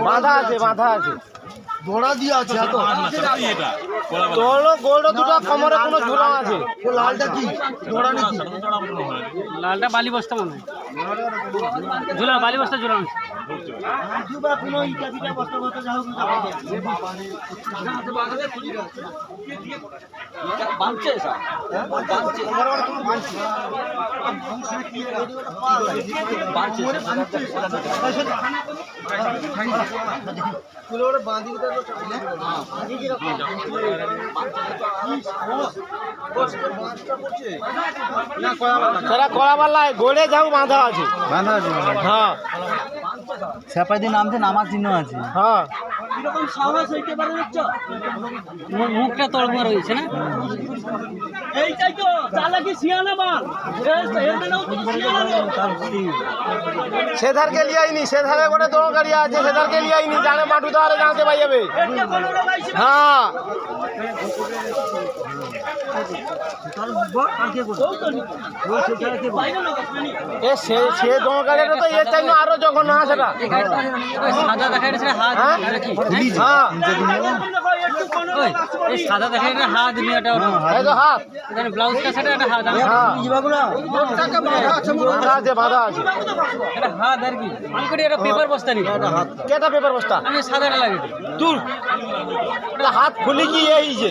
বাঁধা আছে বাঁধা আছে দোড়া দিয়ে আছে এত তোর গোলটা দুটো কোমরে কোনো ঝুলা আছে। ও লালটা কি দোড়া নাকি? লালটা বালি বস্তা মনে হয় ঝুলা বালি বস্তা ঝুলা সেটা করাবার লাই গোলে যাও বাঁধা আছে। হ্যাঁ সেপাই দিয়ে নামছে, নামার চিহ্ন আছে। হ্যাঁ মুখটা তড়মা রয়েছে না এইটাই তো চালাকি শিয়ানা বাল সেধারকে লিয়াইনি, সেধারে গোটে দোড় গাড়ি আছে, সেধারকে লিয়াইনি, জানে মাটু দাঁড়ে জানতে পাই যাবে। হ্যাঁ সে দোড় গাড়িটা তো চাই না আরো যখন না সেটা। সাদা দেখা যাচ্ছে হাত হ্যাঁ সাদা দেখা যাচ্ছে হাত নিয়েটা এই তো হাত ব্লাউজটা সেটা একটা হাত বাঁধা আছে বাঁধা আছে। এটা হাত আর কি আমি করি এটা পেপার বস্তা নি কেটা পেপার বস্তা আমি সাদাটা লাগে তুল হাত খুলি কি এই যে